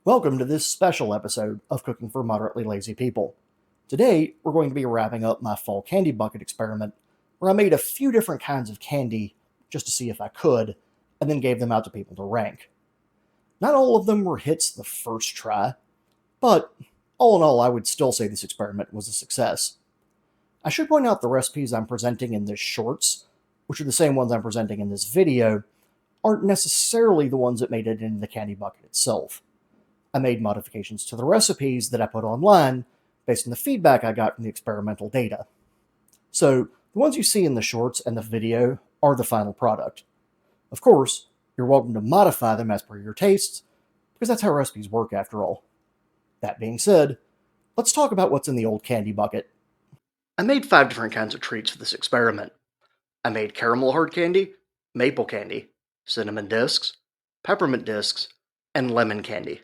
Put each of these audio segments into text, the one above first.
Welcome to this special episode of Cooking for Moderately Lazy People. Today, we're going to be wrapping up my fall candy bucket experiment, where I made a few different kinds of candy just to see if I could, and then gave them out to people to rank. Not all of them were hits the first try, but all in all, I would still say this experiment was a success. I should point out the recipes I'm presenting in this shorts, which are the same ones I'm presenting in this video, aren't necessarily the ones that made it into the candy bucket itself. I made modifications to the recipes that I put online based on the feedback I got from the experimental data. So, the ones you see in the shorts and the video are the final product. Of course, you're welcome to modify them as per your tastes, because that's how recipes work after all. That being said, let's talk about what's in the old candy bucket. I made 5 different kinds of treats for this experiment. I made caramel hard candy, maple candy, cinnamon discs, peppermint discs, and lemon candy.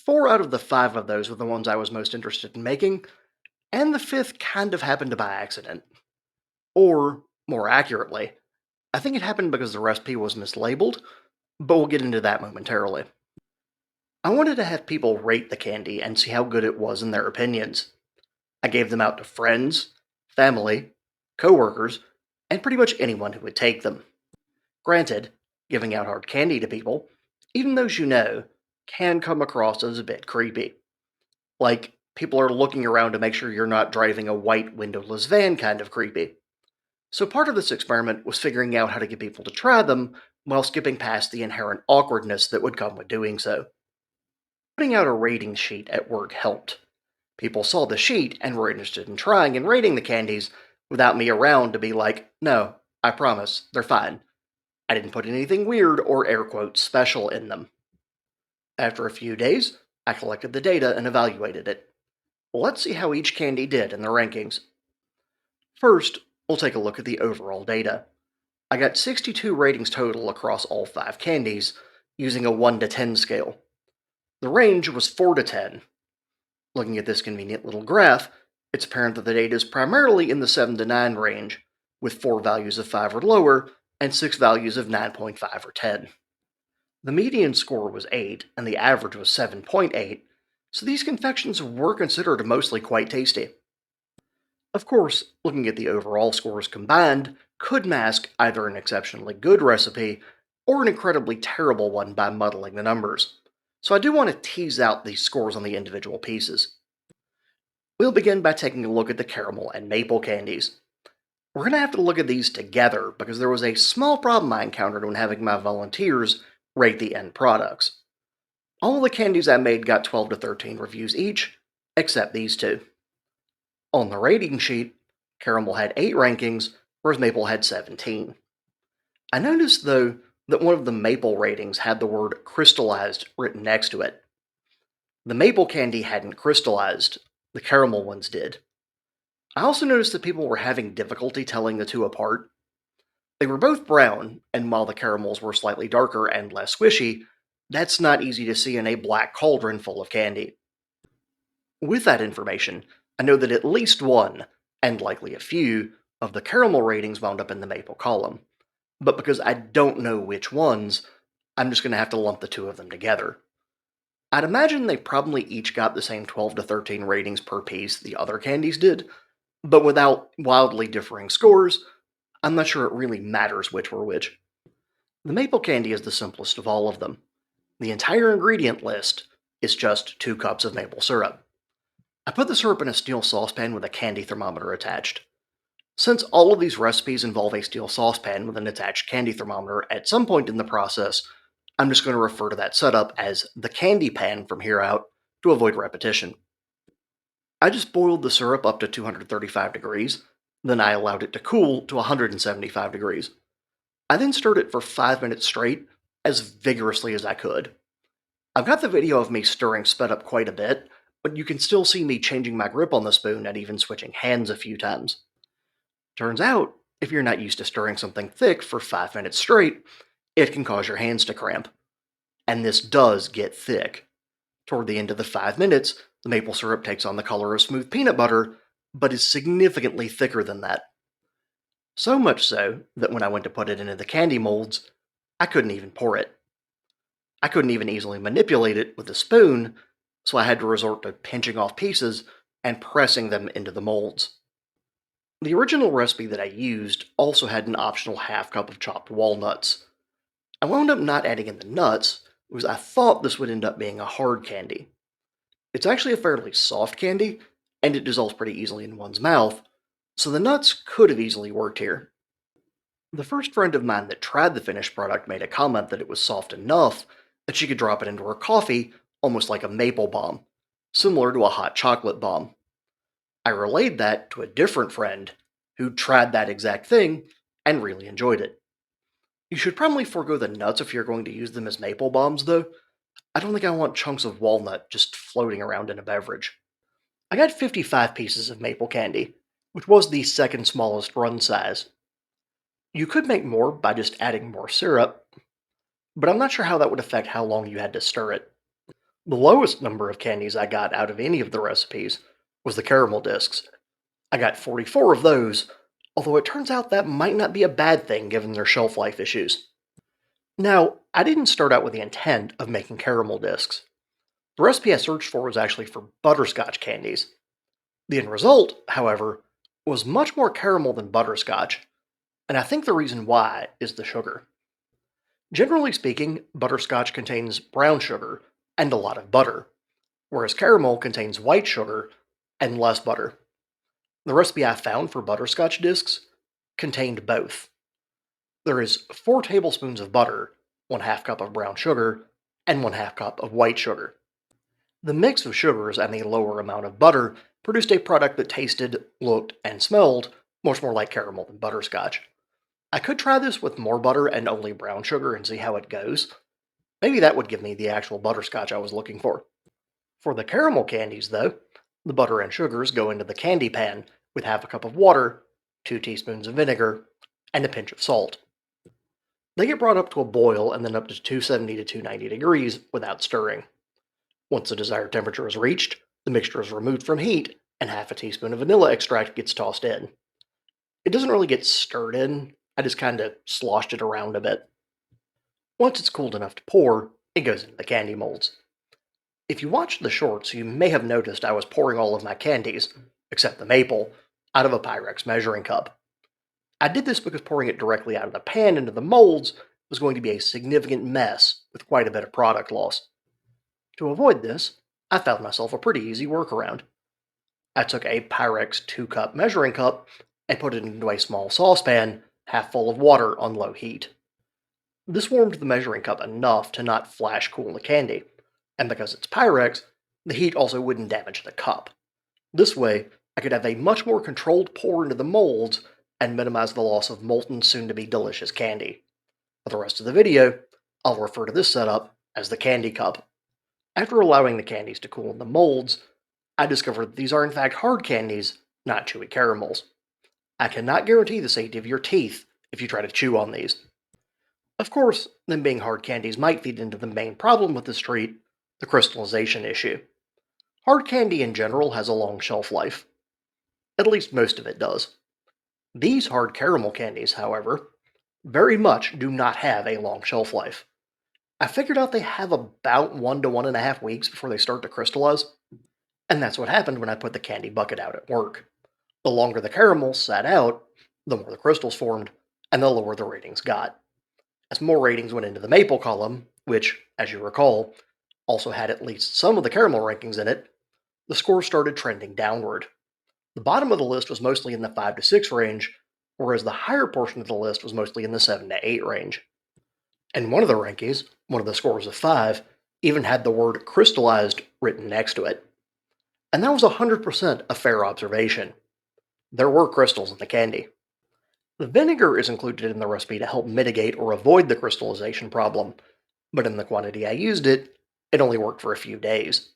4 out of the 5 of those were the ones I was most interested in making, and the 5th kind of happened by accident. Or, more accurately, I think it happened because the recipe was mislabeled, but we'll get into that momentarily. I wanted to have people rate the candy and see how good it was in their opinions. I gave them out to friends, family, coworkers, and pretty much anyone who would take them. Granted, giving out hard candy to people, even those you know, can come across as a bit creepy. Like, people are looking around to make sure you're not driving a white windowless van kind of creepy. So part of this experiment was figuring out how to get people to try them while skipping past the inherent awkwardness that would come with doing so. Putting out a rating sheet at work helped. People saw the sheet and were interested in trying and rating the candies without me around to be like, no, I promise, they're fine. I didn't put anything weird or air quotes special in them. After a few days, I collected the data and evaluated it. Let's see how each candy did in the rankings. First, we'll take a look at the overall data. I got 62 ratings total across all 5 candies, using a 1 to 10 scale. The range was 4 to 10. Looking at this convenient little graph, it's apparent that the data is primarily in the 7 to 9 range, with 4 values of 5 or lower, and 6 values of 9.5 or 10. The median score was 8, and the average was 7.8, so these confections were considered mostly quite tasty. Of course, looking at the overall scores combined could mask either an exceptionally good recipe or an incredibly terrible one by muddling the numbers. So I do want to tease out these scores on the individual pieces. We'll begin by taking a look at the caramel and maple candies. We're going to have to look at these together because there was a small problem I encountered when having my volunteers rate the end products. All of the candies I made got 12 to 13 reviews each, except these 2. On the rating sheet, caramel had 8 rankings, whereas maple had 17. I noticed, though, that one of the maple ratings had the word crystallized written next to it. The maple candy hadn't crystallized, the caramel ones did. I also noticed that people were having difficulty telling the two apart. They were both brown, and while the caramels were slightly darker and less squishy, that's not easy to see in a black cauldron full of candy. With that information, I know that at least one, and likely a few, of the caramel ratings wound up in the maple column. But because I don't know which ones, I'm just going to have to lump the 2 of them together. I'd imagine they probably each got the same 12 to 13 ratings per piece the other candies did, but without wildly differing scores, I'm not sure it really matters which were which. The maple candy is the simplest of all of them. The entire ingredient list is just 2 cups of maple syrup. I put the syrup in a steel saucepan with a candy thermometer attached. Since all of these recipes involve a steel saucepan with an attached candy thermometer at some point in the process, I'm just going to refer to that setup as the candy pan from here out to avoid repetition. I just boiled the syrup up to 235 degrees, then I allowed it to cool to 175 degrees. I then stirred it for 5 minutes straight, as vigorously as I could. I've got the video of me stirring sped up quite a bit, but you can still see me changing my grip on the spoon and even switching hands a few times. Turns out, if you're not used to stirring something thick for 5 minutes straight, it can cause your hands to cramp. And this does get thick. Toward the end of the 5 minutes, the maple syrup takes on the color of smooth peanut butter, but is significantly thicker than that. So much so that when I went to put it into the candy molds, I couldn't even pour it. I couldn't even easily manipulate it with a spoon, so I had to resort to pinching off pieces and pressing them into the molds. The original recipe that I used also had an optional half cup of chopped walnuts. I wound up not adding in the nuts because I thought this would end up being a hard candy. It's actually a fairly soft candy, and it dissolves pretty easily in one's mouth, so the nuts could have easily worked here. The first friend of mine that tried the finished product made a comment that it was soft enough that she could drop it into her coffee almost like a maple bomb, similar to a hot chocolate bomb. I relayed that to a different friend who tried that exact thing and really enjoyed it. You should probably forego the nuts if you're going to use them as maple bombs, though. I don't think I want chunks of walnut just floating around in a beverage. I got 55 pieces of maple candy, which was the second smallest run size. You could make more by just adding more syrup, but I'm not sure how that would affect how long you had to stir it. The lowest number of candies I got out of any of the recipes was the caramel discs. I got 44 of those, although it turns out that might not be a bad thing given their shelf life issues. Now, I didn't start out with the intent of making caramel discs. The recipe I searched for was actually for butterscotch candies. The end result, however, was much more caramel than butterscotch, and I think the reason why is the sugar. Generally speaking, butterscotch contains brown sugar and a lot of butter, whereas caramel contains white sugar and less butter. The recipe I found for butterscotch discs contained both. There is 4 tablespoons of butter, 1/2 cup of brown sugar, and 1/2 cup of white sugar. The mix of sugars and the lower amount of butter produced a product that tasted, looked, and smelled much more like caramel than butterscotch. I could try this with more butter and only brown sugar and see how it goes. Maybe that would give me the actual butterscotch I was looking for. For the caramel candies, though, the butter and sugars go into the candy pan with 1/2 cup of water, 2 teaspoons of vinegar, and a pinch of salt. They get brought up to a boil and then up to 270 to 290 degrees without stirring. Once the desired temperature is reached, the mixture is removed from heat and 1/2 teaspoon of vanilla extract gets tossed in. It doesn't really get stirred in, I just kind of sloshed it around a bit. Once it's cooled enough to pour, it goes into the candy molds. If you watched the shorts, you may have noticed I was pouring all of my candies, except the maple, out of a Pyrex measuring cup. I did this because pouring it directly out of the pan into the molds was going to be a significant mess with quite a bit of product loss. To avoid this, I found myself a pretty easy workaround. I took a Pyrex 2-cup measuring cup and put it into a small saucepan half full of water on low heat. This warmed the measuring cup enough to not flash cool the candy, and because it's Pyrex, the heat also wouldn't damage the cup. This way, I could have a much more controlled pour into the molds and minimize the loss of molten soon-to-be delicious candy. For the rest of the video, I'll refer to this setup as the candy cup. After allowing the candies to cool in the molds, I discovered that these are in fact hard candies, not chewy caramels. I cannot guarantee the safety of your teeth if you try to chew on these. Of course, them being hard candies might feed into the main problem with this treat, the crystallization issue. Hard candy in general has a long shelf life. At least most of it does. These hard caramel candies, however, very much do not have a long shelf life. I figured out they have about 1 to 1.5 weeks before they start to crystallize, and that's what happened when I put the candy bucket out at work. The longer the caramel sat out, the more the crystals formed, and the lower the ratings got. As more ratings went into the maple column, which, as you recall, also had at least some of the caramel rankings in it, the score started trending downward. The bottom of the list was mostly in the 5 to 6 range, whereas the higher portion of the list was mostly in the 7 to 8 range. And one of the rankings, one of the scores of 5, even had the word crystallized written next to it. And that was 100% a fair observation. There were crystals in the candy. The vinegar is included in the recipe to help mitigate or avoid the crystallization problem, but in the quantity I used it, it only worked for a few days.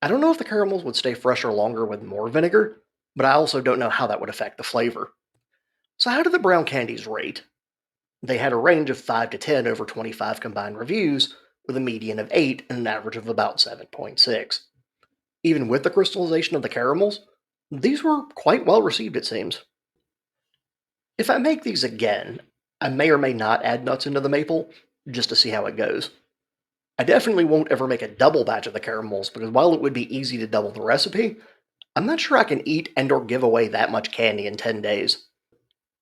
I don't know if the caramels would stay fresher longer with more vinegar, but I also don't know how that would affect the flavor. So how did the brown candies rate? They had a range of 5 to 10 over 25 combined reviews, with a median of 8 and an average of about 7.6. Even with the crystallization of the caramels, these were quite well received, it seems. If I make these again, I may or may not add nuts into the maple, just to see how it goes. I definitely won't ever make a double batch of the caramels because while it would be easy to double the recipe, I'm not sure I can eat and or give away that much candy in 10 days.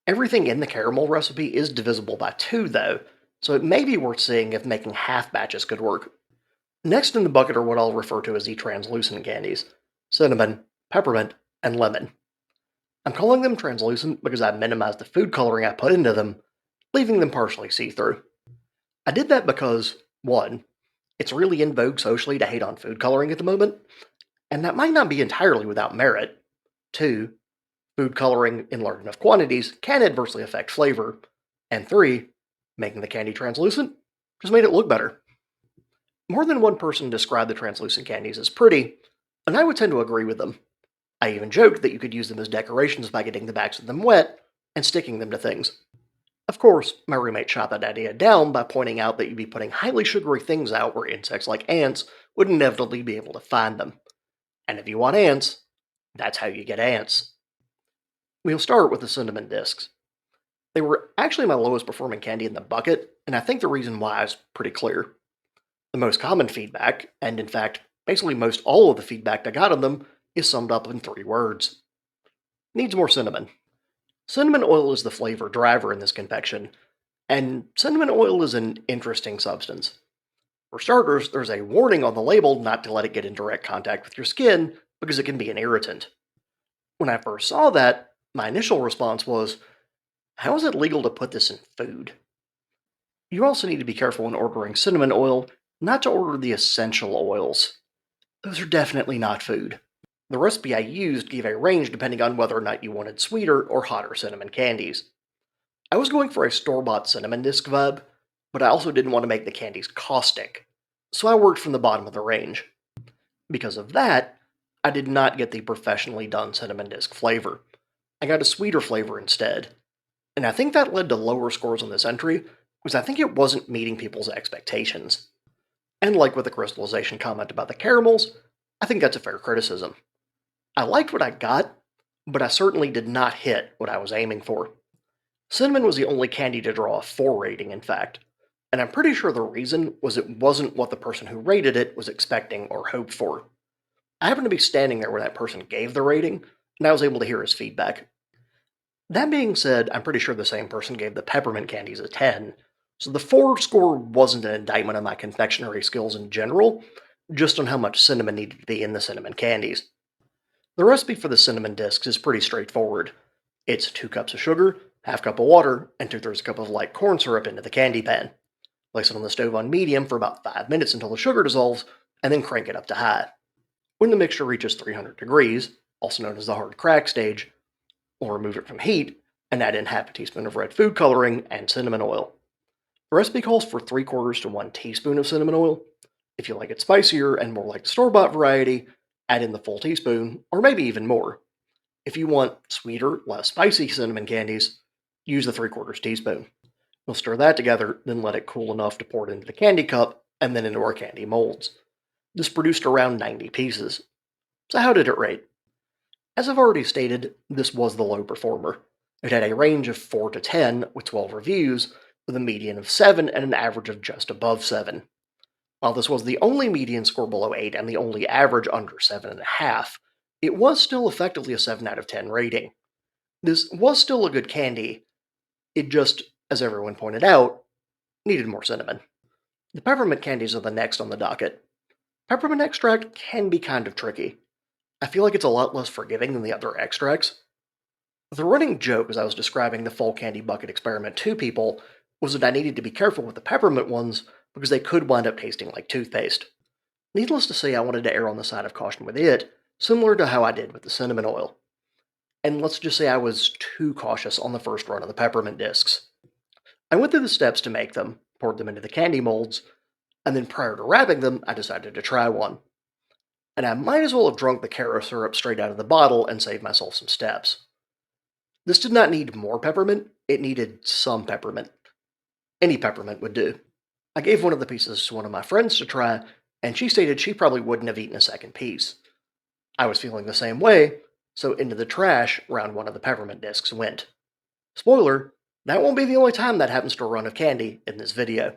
Everything in the caramel recipe is divisible by 2 though, so it may be worth seeing if making half batches could work. Next in the bucket are what I'll refer to as the translucent candies: cinnamon, peppermint, and lemon. I'm calling them translucent because I minimized the food coloring I put into them, leaving them partially see-through. I did that because, 1, it's really in vogue socially to hate on food coloring at the moment, and that might not be entirely without merit. 2, food coloring in large enough quantities can adversely affect flavor. And 3, making the candy translucent just made it look better. More than one person described the translucent candies as pretty, and I would tend to agree with them. I even joked that you could use them as decorations by getting the backs of them wet and sticking them to things. Of course, my roommate shot that idea down by pointing out that you'd be putting highly sugary things out where insects like ants would inevitably be able to find them. And if you want ants, that's how you get ants. We'll start with the cinnamon discs. They were actually my lowest performing candy in the bucket, and I think the reason why is pretty clear. The most common feedback, and in fact, basically most all of the feedback I got on them, is summed up in 3 words: needs more cinnamon. Cinnamon oil is the flavor driver in this confection, and cinnamon oil is an interesting substance. For starters, there's a warning on the label not to let it get in direct contact with your skin because it can be an irritant. When I first saw that, my initial response was, how is it legal to put this in food? You also need to be careful when ordering cinnamon oil not to order the essential oils. Those are definitely not food. The recipe I used gave a range depending on whether or not you wanted sweeter or hotter cinnamon candies. I was going for a store-bought cinnamon disc vibe, but I also didn't want to make the candies caustic, so I worked from the bottom of the range. Because of that, I did not get the professionally done cinnamon disc flavor. I got a sweeter flavor instead, and I think that led to lower scores on this entry because I think it wasn't meeting people's expectations. And like with the crystallization comment about the caramels, I think that's a fair criticism. I liked what I got, but I certainly did not hit what I was aiming for. Cinnamon was the only candy to draw a 4 rating, in fact, and I'm pretty sure the reason was it wasn't what the person who rated it was expecting or hoped for. I happened to be standing there when that person gave the rating, and I was able to hear his feedback. That being said, I'm pretty sure the same person gave the peppermint candies a 10, so the 4 score wasn't an indictment of my confectionery skills in general, just on how much cinnamon needed to be in the cinnamon candies. The recipe for the cinnamon discs is pretty straightforward. It's 2 cups of sugar, half cup of water, and 2/3 cup of light corn syrup into the candy pan. Place it on the stove on medium for about 5 minutes until the sugar dissolves, and then crank it up to high. When the mixture reaches 300 degrees, also known as the hard crack stage, we'll remove it from heat and add in half a teaspoon of red food coloring and cinnamon oil. The recipe calls for 3/4 to 1 teaspoon of cinnamon oil. If you like it spicier and more like the store-bought variety, add in the full teaspoon, or maybe even more. If you want sweeter, less spicy cinnamon candies, use the 3/4 teaspoon. We'll stir that together, then let it cool enough to pour it into the candy cup and then into our candy molds. This produced around 90 pieces. So how did it rate? As I've already stated, this was the low performer. It had a range of 4 to 10 with 12 reviews, with a median of 7 and an average of just above 7. While this was the only median score below 8 and the only average under 7.5, it was still effectively a 7 out of 10 rating. This was still a good candy, it just, as everyone pointed out, needed more cinnamon. The peppermint candies are the next on the docket. Peppermint extract can be kind of tricky. I feel like it's a lot less forgiving than the other extracts. The running joke as I was describing the full candy bucket experiment to people was that I needed to be careful with the peppermint ones because they could wind up tasting like toothpaste. Needless to say, I wanted to err on the side of caution with it, similar to how I did with the cinnamon oil. And let's just say I was too cautious on the first run of the peppermint discs. I went through the steps to make them, poured them into the candy molds, and then prior to wrapping them, I decided to try one. And I might as well have drunk the Caro syrup straight out of the bottle and saved myself some steps. This did not need more peppermint, it needed some peppermint. Any peppermint would do. I gave one of the pieces to one of my friends to try, and she stated she probably wouldn't have eaten a second piece. I was feeling the same way, so into the trash round one of the peppermint discs went. Spoiler, that won't be the only time that happens to a run of candy in this video.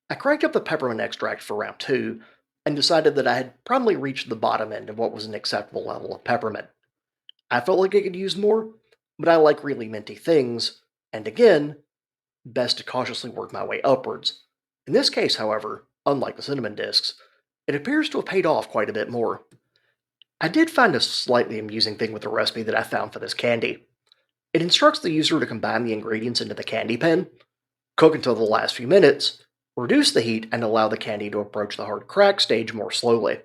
I cranked up the peppermint extract for round 2 and decided that I had probably reached the bottom end of what was an acceptable level of peppermint. I felt like I could use more, but I like really minty things, and again, best to cautiously work my way upwards. In this case, however, unlike the cinnamon discs, it appears to have paid off quite a bit more. I did find a slightly amusing thing with the recipe that I found for this candy. It instructs the user to combine the ingredients into the candy pen, cook until the last few minutes, reduce the heat, and allow the candy to approach the hard crack stage more slowly.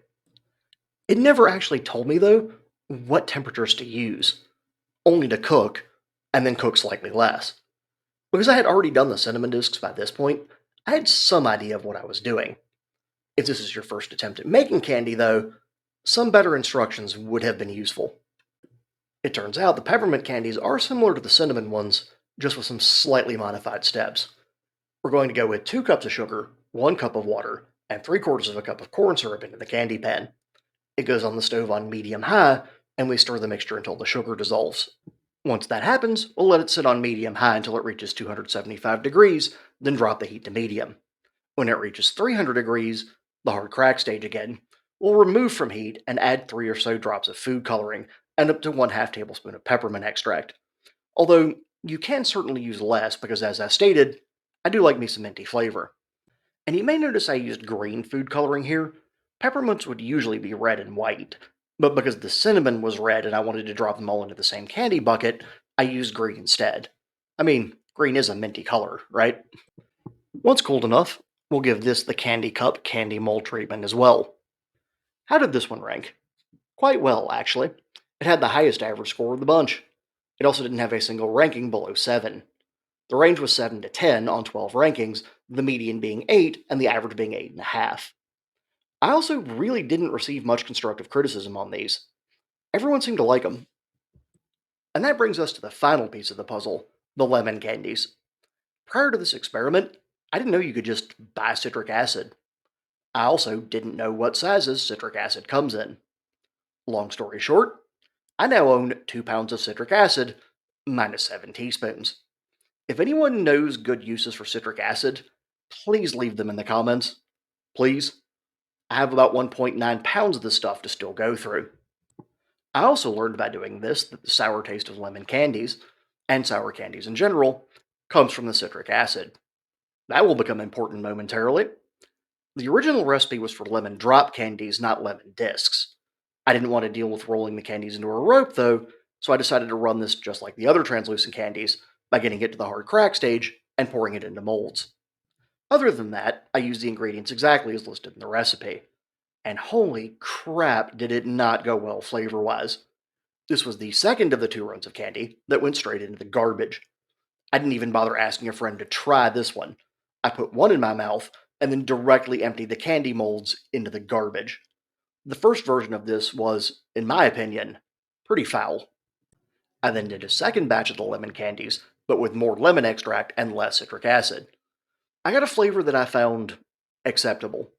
It never actually told me, though, what temperatures to use, only to cook, and then cook slightly less. Because I had already done the cinnamon discs by this point, I had some idea of what I was doing. If this is your first attempt at making candy, though, some better instructions would have been useful. It turns out the peppermint candies are similar to the cinnamon ones, just with some slightly modified steps. We're going to go with 2 cups of sugar, 1 cup of water, and 3/4 of a cup of corn syrup into the candy pan. It goes on the stove on medium-high, and we stir the mixture until the sugar dissolves. Once that happens, we'll let it sit on medium-high until it reaches 275 degrees, then drop the heat to medium. When it reaches 300 degrees, the hard crack stage again, we'll remove from heat and add 3 or so drops of food coloring and up to 1/2 tablespoon of peppermint extract. Although you can certainly use less because, as I stated, I do like me some minty flavor. And you may notice I used green food coloring here. Peppermints would usually be red and white, but because the cinnamon was red and I wanted to drop them all into the same candy bucket, I used green instead. I mean, green is a minty color, right? Once cooled enough, we'll give this the Candy Cup candy mold treatment as well. How did this one rank? Quite well, actually. It had the highest average score of the bunch. It also didn't have a single ranking below 7. The range was 7 to 10 on 12 rankings, the median being 8 and the average being 8.5. I also really didn't receive much constructive criticism on these. Everyone seemed to like them. And that brings us to the final piece of the puzzle, the lemon candies. Prior to this experiment, I didn't know you could just buy citric acid. I also didn't know what sizes citric acid comes in. Long story short, I now own 2 pounds of citric acid, minus 7 teaspoons. If anyone knows good uses for citric acid, please leave them in the comments. Please. I have about 1.9 pounds of this stuff to still go through. I also learned by doing this that the sour taste of lemon candies, and sour candies in general, comes from the citric acid. That will become important momentarily. The original recipe was for lemon drop candies, not lemon discs. I didn't want to deal with rolling the candies into a rope, though, so I decided to run this just like the other translucent candies by getting it to the hard crack stage and pouring it into molds. Other than that, I used the ingredients exactly as listed in the recipe. And holy crap, did it not go well flavor wise. This was the second of the 2 runs of candy that went straight into the garbage. I didn't even bother asking a friend to try this one. I put one in my mouth and then directly emptied the candy molds into the garbage. The first version of this was, in my opinion, pretty foul. I then did a second batch of the lemon candies, but with more lemon extract and less citric acid. I got a flavor that I found acceptable.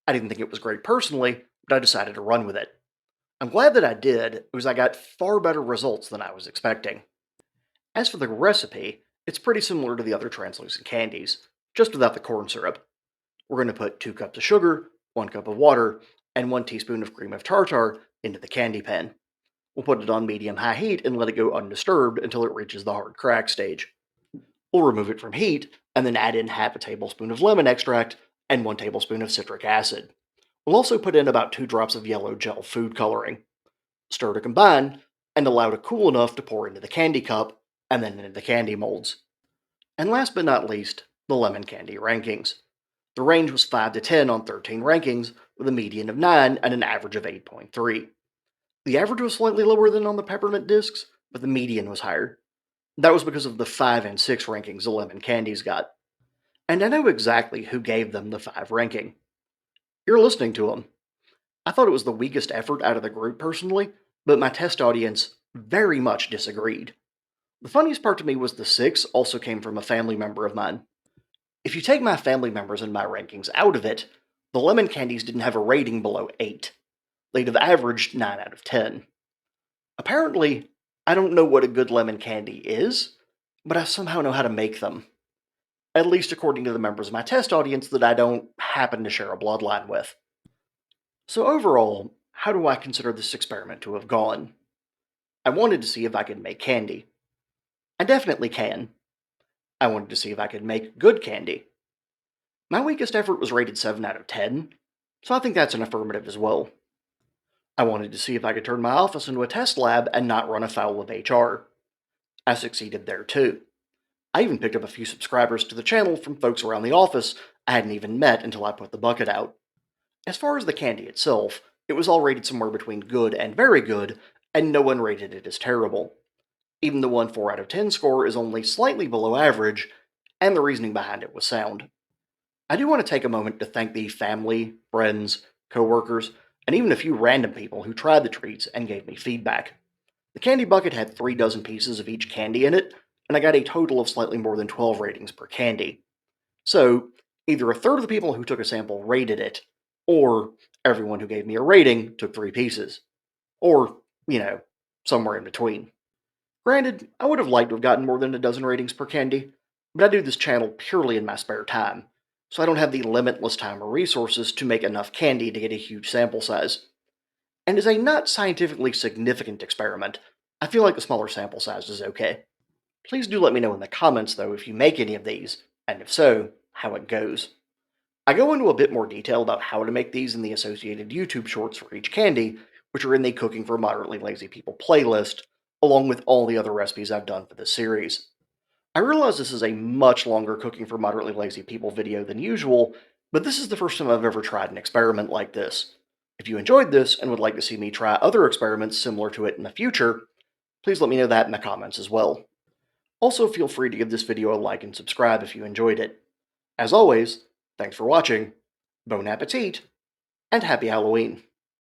I didn't think it was great personally, but I decided to run with it. I'm glad that I did, because I got far better results than I was expecting. As for the recipe, it's pretty similar to the other translucent candies, just without the corn syrup. We're going to put 2 cups of sugar, 1 cup of water, and 1 teaspoon of cream of tartar into the candy pan. We'll put it on medium-high heat and let it go undisturbed until it reaches the hard crack stage. We'll remove it from heat and then add in half a tablespoon of lemon extract and 1 tablespoon of citric acid. We'll also put in about 2 drops of yellow gel food coloring. Stir to combine and allow to cool enough to pour into the candy cup and then into the candy molds. And last but not least, the lemon candy rankings. The range was 5 to 10 on 13 rankings, with a median of 9 and an average of 8.3. The average was slightly lower than on the peppermint discs, but the median was higher. That was because of the 5 and 6 rankings the lemon candies got. And I know exactly who gave them the 5 ranking. You're listening to them. I thought it was the weakest effort out of the group personally, but my test audience very much disagreed. The funniest part to me was the 6 also came from a family member of mine. If you take my family members and my rankings out of it, the lemon candies didn't have a rating below 8. They'd have averaged 9 out of 10. Apparently, I don't know what a good lemon candy is, but I somehow know how to make them. at least according to the members of my test audience that I don't happen to share a bloodline with. So overall, how do I consider this experiment to have gone? I wanted to see if I could make candy. I definitely can. I wanted to see if I could make good candy. My weakest effort was rated 7 out of 10, so I think that's an affirmative as well. I wanted to see if I could turn my office into a test lab and not run afoul of HR. I succeeded there too. I even picked up a few subscribers to the channel from folks around the office I hadn't even met until I put the bucket out. As far as the candy itself, it was all rated somewhere between good and very good, and no one rated it as terrible. Even the one 4 out of 10 score is only slightly below average, and the reasoning behind it was sound. I do want to take a moment to thank the family, friends, coworkers, and even a few random people who tried the treats and gave me feedback. The candy bucket had 3 dozen pieces of each candy in it, and I got a total of slightly more than 12 ratings per candy. So, either a third of the people who took a sample rated it, or everyone who gave me a rating took 3 pieces. Or, you know, somewhere in between. Granted, I would have liked to have gotten more than a dozen ratings per candy, but I do this channel purely in my spare time, so I don't have the limitless time or resources to make enough candy to get a huge sample size. And as a not scientifically significant experiment, I feel like the smaller sample size is okay. Please do let me know in the comments, though, if you make any of these, and if so, how it goes. I go into a bit more detail about how to make these in the associated YouTube shorts for each candy, which are in the Cooking for Moderately Lazy People playlist, along with all the other recipes I've done for this series. I realize this is a much longer Cooking for Moderately Lazy People video than usual, but this is the first time I've ever tried an experiment like this. If you enjoyed this and would like to see me try other experiments similar to it in the future, please let me know that in the comments as well. Also, feel free to give this video a like and subscribe if you enjoyed it. As always, thanks for watching, bon appetit, and happy Halloween.